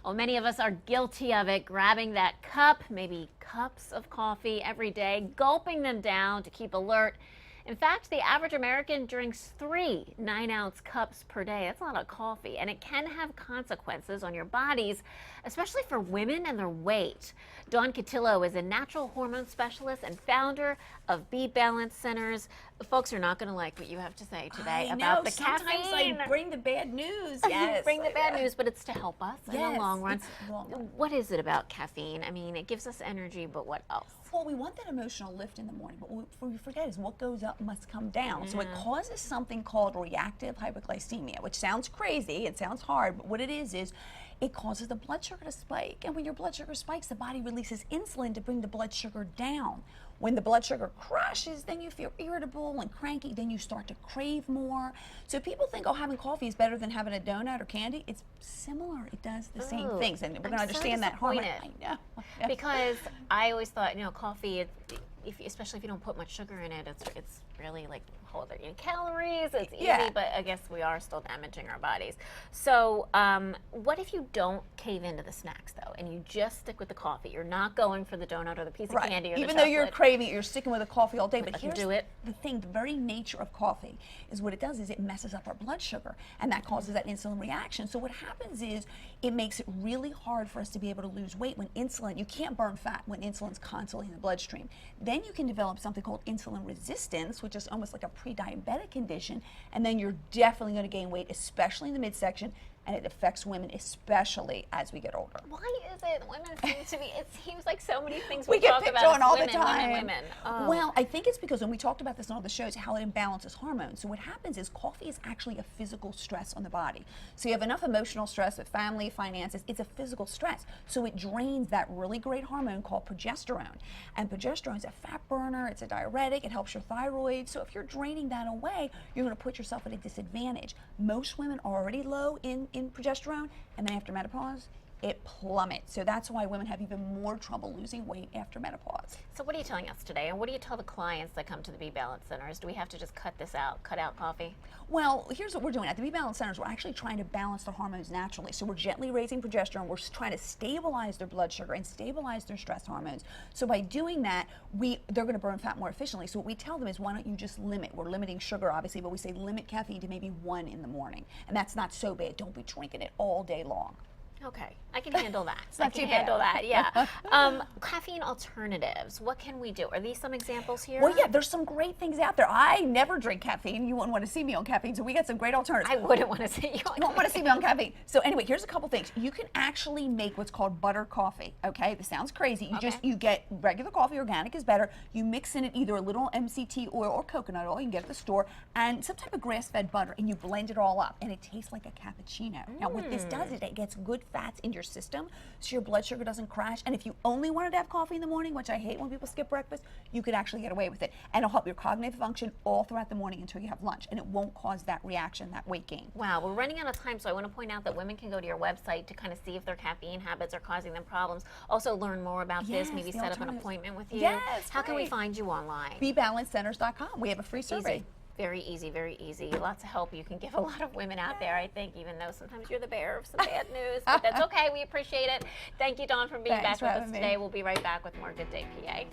Well, many of us are guilty of it, grabbing that cup, maybe cups of coffee every day, gulping them down to keep alert. In fact, the average American drinks 3 9-ounce cups per day. That's a lot of coffee, and it can have consequences on your bodies, especially for women and their weight. Dawn Cotillo is a natural hormone specialist and founder of Be Balance Centers. Folks are not going to like what you have to say today about the caffeine. Sometimes I bring the bad news. Yes, bring the bad news, but it's to help us in the long run. Long run. What is it about caffeine? I mean, it gives us energy, but what else? Well, we want that emotional lift in the morning, but what we forget is what goes up must come down. So it causes something called reactive hypoglycemia, which sounds crazy, it sounds hard, but what it is it causes the blood sugar to spike. And when your blood sugar spikes, the body releases insulin to bring the blood sugar down. When the blood sugar crashes, then you feel irritable and cranky, then you start to crave more. So people think, oh, having coffee is better than having a donut or candy. It's similar. It does the same things. And we're going to understand that hormone. I know. Because I always thought, coffee, especially if you don't put much sugar in it, it's really like calories. It's easy, but I guess we are still damaging our bodies. So what if you don't cave into the snacks though, and you just stick with the coffee? You're not going for the donut or the piece of candy or the Even chocolate. though you're craving it, you're sticking with a coffee all day. But here's the thing, the very nature of coffee is what it does is it messes up our blood sugar, and that causes that insulin reaction. So what happens is it makes it really hard for us to be able to lose weight when you can't burn fat when insulin's constantly in the bloodstream. Then you can develop something called insulin resistance, which is almost like a pre-diabetic condition, and then you're definitely going to gain weight, especially in the midsection, and it affects women especially as we get older. Why is it women seem to be, it seems like so many things we we get talk picked about on all women, the time. women. Oh. Well, I think it's because, and we talked about this on all the shows, how it imbalances hormones. So what happens is coffee is actually a physical stress on the body. So you have enough emotional stress with family, finances, it's a physical stress. So it drains that really great hormone called progesterone. And progesterone is a fat burner, it's a diuretic, it helps your thyroid. So if you're draining that away, you're going to put yourself at a disadvantage. Most women are already low in progesterone, and then after menopause, it plummets. So that's why women have even more trouble losing weight after menopause. So what are you telling us today, and what do you tell the clients that come to the Be Balance Centers? Do we have to just cut out coffee? Well, here's what we're doing. At the Be Balance Centers, we're actually trying to balance their hormones naturally. So we're gently raising progesterone. We're trying to stabilize their blood sugar and stabilize their stress hormones. So by doing that, they're going to burn fat more efficiently. So what we tell them is, why don't you just limit? We're limiting sugar, obviously, but we say limit caffeine to maybe 1 in the morning. And that's not so bad. Don't be drinking it all day long. Okay, I can handle that. I can handle that, yeah. Caffeine alternatives, what can we do? Are these some examples here? Well, yeah, there's some great things out there. I never drink caffeine. You wouldn't want to see me on caffeine, so we got some great alternatives. I wouldn't want to see you on You don't want to see me on caffeine. So anyway, here's a couple things. You can actually make what's called butter coffee, okay? This sounds crazy. You get regular coffee, organic is better. You mix in it either a little MCT oil or coconut oil, you can get at the store, and some type of grass-fed butter, and you blend it all up, and it tastes like a cappuccino. Now, what this does is it gets good fats in your system, so your blood sugar doesn't crash. And if you only wanted to have coffee in the morning, which I hate when people skip breakfast, you could actually get away with it. And it'll help your cognitive function all throughout the morning until you have lunch, and it won't cause that reaction, that weight gain. Wow, we're running out of time, so I want to point out that women can go to your website to kind of see if their caffeine habits are causing them problems. Also learn more about this, maybe set up an appointment with you. Yes, How can we find you online? BeBalanceCenters.com. We have a free survey. Easy. Very easy, very easy. Lots of help you can give a lot of women out there, I think, even though sometimes you're the bearer of some bad news. But that's okay. We appreciate it. Thank you, Dawn, for being back with us today. We'll be right back with more Good Day PA.